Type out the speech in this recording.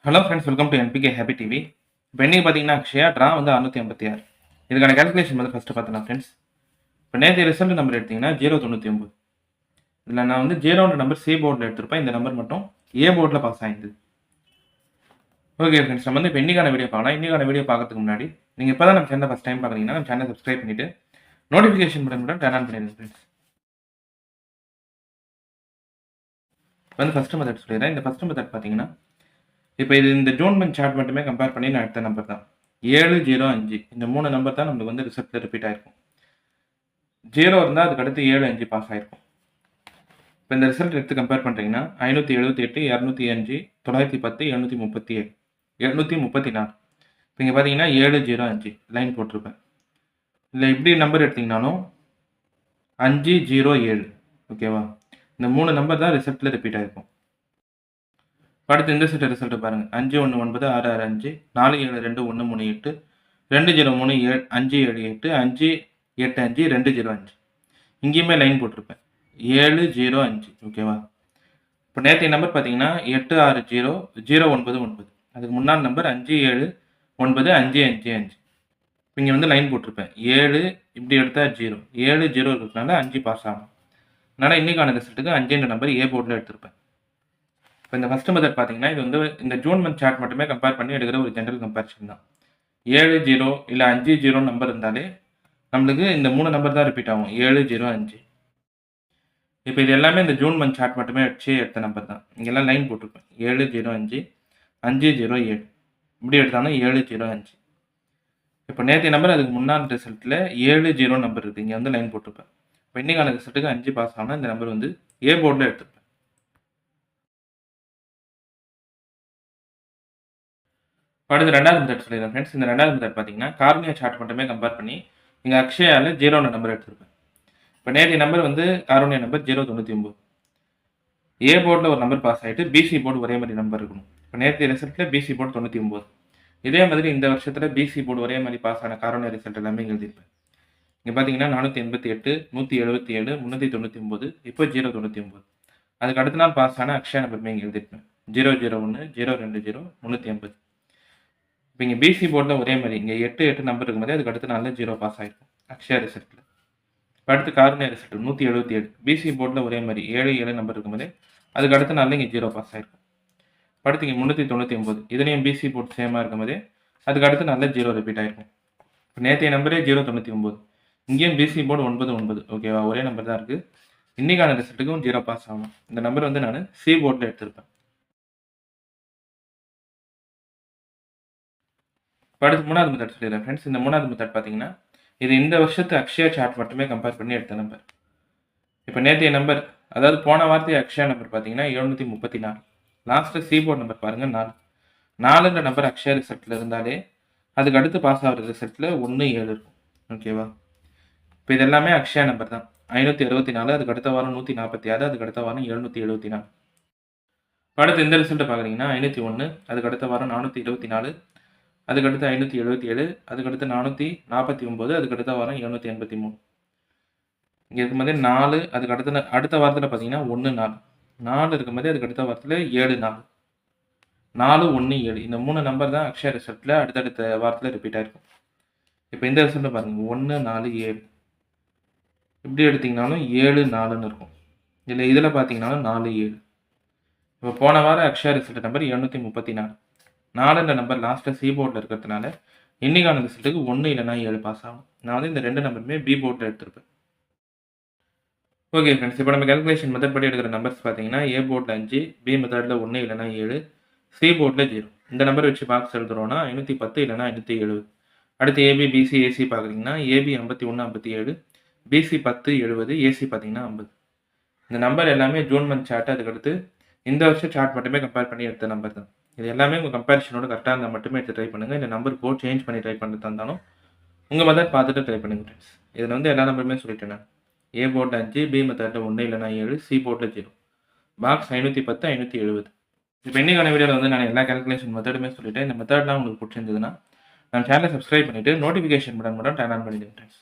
Hello friends, welcome to NPK happy TV. இப்போ இன்றைக்கி பார்த்தீங்கன்னா அக்ஷயா ட்ரா வந்து 686. இதுக்கான கேல்குலேஷன் வந்து ஃபஸ்ட்டு பார்த்தலாம் ஃப்ரெண்ட்ஸ். இப்போ நேற்று ரிசல்ட் நம்பர் எடுத்திங்கன்னா 099. இதில் நான் வந்து 0ன்ற நம்பர் சி போர்டில் எடுத்திருப்பேன். இந்த நம்பர் மட்டும் ஏ போர்டில் பாஸ் ஆகிடுது. ஓகே ஃப்ரெண்ட்ஸ், நம்ம வந்து இப்போ இன்றைக்கான வீடியோ பார்க்கலாம். இன்றைக்கான வீடியோ பார்க்கறதுக்கு முன்னாடி நீங்கள் இப்போ தான் நம்ம சேனலை ஃபஸ்ட் டைம் பார்க்குறீங்கன்னா நம்ம சேனலை சப்ஸ்கிரைப் பண்ணிவிட்டு நோட்டிஃபிகேஷன் பட்டன் டர்ன் ஆன் பண்ணிடுங்க ஃப்ரெண்ட்ஸ். இப்போ வந்து ஃபஸ்ட்டு மெத்தட் சொல்லிடுறேன். இந்த ஃபஸ்ட்டு மெத்தட் பார்த்தீங்கன்னா இப்போ இது இந்த ஜூன் மந்த் சார்ட் மட்டுமே கம்பேர் பண்ணி நான் எடுத்த நம்பர் தான் 705. இந்த 3 நம்பர் தான் நம்மளுக்கு வந்து ரிசல்ட்டில் ரிப்பீட் ஆகிருக்கும். 0 இருந்தால் அதுக்கு அடுத்து 75 பாஸ் ஆகிருக்கும். இப்போ இந்த ரிசல்ட் எடுத்து கம்பேர் பண்ணுறீங்கன்னா 578, 205, 910, 737, 734. இப்போ இங்கே பார்த்தீங்கன்னா 705 லைன் போட்டிருப்பேன். இல்லை இப்படி நம்பர் எடுத்திங்கனாலும் 507. ஓகேவா? இந்த 3 நம்பர் தான் ரிசல்ட்டில் ரிப்பீட் ஆகிருக்கும். அடுத்து இந்த செட் ரிசல்ட் பாருங்க. 519 665, 472 138, 203 578, 585 205. இங்கேயுமே லைன் போட்டிருப்பேன் 705. ஓகேவா? இப்போ நேற்றைய நம்பர் பார்த்தீங்கன்னா 860 099. அதுக்கு முன்னாடி நம்பர் 579 555. இப்போ இங்கே வந்து லைன் போட்டிருப்பேன் 7 இப்படி எடுத்தால் 0 7 0 இருக்கிறதுனால 5 பாஸ் ஆகும். அதனால் இன்றைக்கான ரிசல்ட்டுக்கு 5ன்ற நம்பர் ஏ போர்டில் எடுத்திருப்பேன். இப்போ இந்த ஃபஸ்ட்டு மெத்தட் பார்த்தீங்கன்னா இது வந்து இந்த ஜூன் மந்த் சார்ட் மட்டுமே கம்பேர் பண்ணி எடுக்கிற ஒரு ஜென்ரல் கம்பேரிஷன் தான். 70 இல்லை 50 நம்பர் இருந்தாலே நம்மளுக்கு இந்த 3 நம்பர் தான் ரிப்பீட் ஆகும் 705. இப்போ இது எல்லாமே இந்த ஜூன் மந்த் சார்ட் மட்டுமே வச்சு எடுத்த நம்பர் தான். இங்கெல்லாம் லைன் போட்டிருப்பேன் 705 507 இப்படி எடுத்தாலும் 705. இப்போ நேற்றைய நம்பர் அதுக்கு முன்னாடி ரிசல்ட்டில் 70 நம்பர் இருக்குது. இங்கே வந்து லைன் போட்டிருப்பேன். இப்போ இன்றைக்கான ரிசல்ட்டுக்கு 5 பாஸ் ஆனால் இந்த நம்பர் வந்து ஏ போர்டில் எடுத்துருப்பேன். அடுத்து ரெண்டாவது மெத்தட் சொல்லிடுறேன் ஃப்ரெண்ட்ஸ். இந்த ரெண்டாவது மெத்தட் பார்த்தீங்கன்னா கார்னியா சார்ட் மட்டுமே கம்பேர் பண்ணி இங்கே அக்ஷயாவில் 0ன்ற நம்பர் எடுத்திருப்பேன். இப்போ நேற்றைய நம்பர் வந்து கார்னியா நம்பர் 099. ஏ போர்டில் ஒரு நம்பர் பாஸ் ஆகிட்டு பிசி போர்டு ஒரே மாதிரி நம்பர் இருக்கணும். இப்போ நேற்றைய ரிசல்ட்டில் பிசி போர்டு 99. இதே மாதிரி இந்த வருஷத்தில் பிசி போர்டு ஒரே மாதிரி பாஸ் ஆன கார்னியா ரிசல்ட் எல்லாமே எழுதியிருப்பேன். இங்கே பார்த்தீங்கன்னா 488, 177, 399, இப்போ 099. அதுக்கு அடுத்த நாள் பாஸ் ஆன அக்ஷயா நம்பருமே இங்கே எழுதியிருப்பேன் 001 020 380. இப்போ இங்கே பிசி போர்டில் ஒரே மாதிரி இங்கே 8 நம்பர் இருக்கும்போது அதுக்கு அடுத்த நாளில் 0 பாஸ் ஆகிருக்கும் அக்ஷயா ரிசல்ட்டில். இப்போ அடுத்து கார்னியா ரிசல்ட் 177. பிசி போர்டில் ஒரே மாதிரி 7 நம்பர் இருக்கும்போது அதுக்கு அடுத்த நாளில் இங்கே 0 பாஸ் ஆகிருக்கும். அடுத்து இங்கே 399. இதுலேயும் பிசி போர்ட் சேமாக இருக்கும்போது அதுக்கு அடுத்த நாளில் 0 ரிப்பீட் ஆகிருக்கும். இப்போ நேற்றைய நம்பரே 099. இங்கேயும் பிசி போர்டு 99. ஓகேவா? ஒரே நம்பர் தான் இருக்குது. இன்றைக்கான ரிசல்ட்டுக்கும் 0 பாஸ் ஆகும். இந்த நம்பர் வந்து நான் சி போர்டில் எடுத்திருப்பேன். அடுத்து மூணாவது மெத்தட் சொல்லிடுறேன் ஃப்ரெண்ட்ஸ். இந்த மூணாவது மெத்தட் பார்த்தீங்கன்னா இது இந்த வருஷத்து அக்ஷயா சார்ட் மட்டுமே கம்பேர் பண்ணி எடுத்த நம்பர். இப்போ நேற்றைய நம்பர் அதாவது போன வாரத்தை அக்ஷயா நம்பர் பார்த்தீங்கன்னா 734. லாஸ்ட்டு சி போர்ட் நம்பர் பாருங்கள் 4. 4ன்ற நம்பர் அக்ஷயா ரிசல்ட்டில் இருந்தாலே அதுக்கு அடுத்து பாஸ் ஆகிற ரிசல்ட்டில் 17 இருக்கும். ஓகேவா? இப்போ இது எல்லாமே அக்ஷயா நம்பர் தான். 564, அதுக்கு அடுத்த வாரம் 146, அதுக்கு அடுத்த வாரம் 774. அடுத்து இந்த ரிசல்ட்டை பார்க்குறீங்கன்னா 501, அதுக்கு அடுத்த வாரம் 424, அதுக்கடுத்து 577, அதுக்கடுத்து 449, அதுக்கடுத்த வாரம் 783. இங்கே இருக்கும்போதே 4, அதுக்கு அடுத்த வாரத்தில் பார்த்தீங்கன்னா 1 4 4 இருக்கும்போதே அதுக்கு அடுத்த வாரத்தில் 7 4 4 1 7. இந்த 3 நம்பர் தான் அக்ஷயா ரிசல்ட்டில் அடுத்தடுத்த வாரத்தில் ரிப்பீட் ஆகிருக்கும். இப்போ இந்த ரிசல்ட்டை பாருங்கள் 1 4 7 இப்படி எடுத்திங்கனாலும் 7 4ன்னு இருக்கும். இதில் பார்த்தீங்கன்னாலும் 4 7. இப்போ போன வாரம் அக்ஷயா ரிசல்ட் நம்பர் 734. 4ன்ற நம்பர் லாஸ்ட்டில் சி போர்டில் இருக்கிறதுனால இன்றைக்கான ரிசல்ட்டுக்கு 1 இல்லைனா 7 பாஸ் ஆகும். நான் வந்து இந்த 2 நம்பருமே பி போர்டில் எடுத்திருப்பேன். ஓகே ஃப்ரெண்ட்ஸ், இப்போ நம்ம கேல்குலேஷன் மெத்தட் படி எடுக்கிற நம்பர்ஸ் பார்த்தீங்கன்னா ஏ போர்டில் 5, பி மெத்தடில் 1 இல்லைனா 7, சி போர்டில் 0. இந்த நம்பர் வச்சு பாக்ஸ் எழுதுறோன்னா 510 இல்லைனா 570. அடுத்து ஏபி பிசி ஏசி பார்க்குறீங்கன்னா ஏபி 51 57, பிசி 10 70, ஏசி பார்த்தீங்கன்னா 50. இந்த நம்பர் எல்லாமே ஜூன் மந்த் சார்ட், அதுக்கடுத்து இந்த வருஷம் சார்ட் மட்டுமே கம்பேர் பண்ணி எடுத்த நம்பர் தான். இது எல்லாமே உங்கள் கம்பேரிஷனோட கரெக்டாக இருந்தால் மட்டுமே எடுத்து ட்ரை பண்ணுங்கள். இந்த நம்பர் போர்ட் சேஞ்ச் பண்ணி ட்ரை பண்ணுறதா இருந்தாலும் உங்கள் மெத்தட் பார்த்துட்டு ட்ரை பண்ணுங்கள் ஃப்ரெண்ட்ஸ். இதில் வந்து எல்லா நம்பருமே சொல்லிட்டேன் நான். ஏ போர்டில் 5, பி மெத்தடில் 1 இல்லைனா 7, சி போர்டில் 0. பாக்ஸ் 510 570. இப்போ இன்றைக்கான வீடியோவில் வந்து நான் எல்லா கேல்குலேஷன் மெத்தடுமே சொல்லிட்டேன். இந்த மெத்தட்லாம் உங்களுக்கு பிடிச்சிருந்ததுன்னா நம்ம சேனலை சப்ஸ்கிரைப் பண்ணிவிட்டு நோட்டிஃபிகேஷன் பட்டன் மட்டும் டர்ன் ஆன் பண்ணிடுங்க ஃப்ரெண்ட்ஸ்.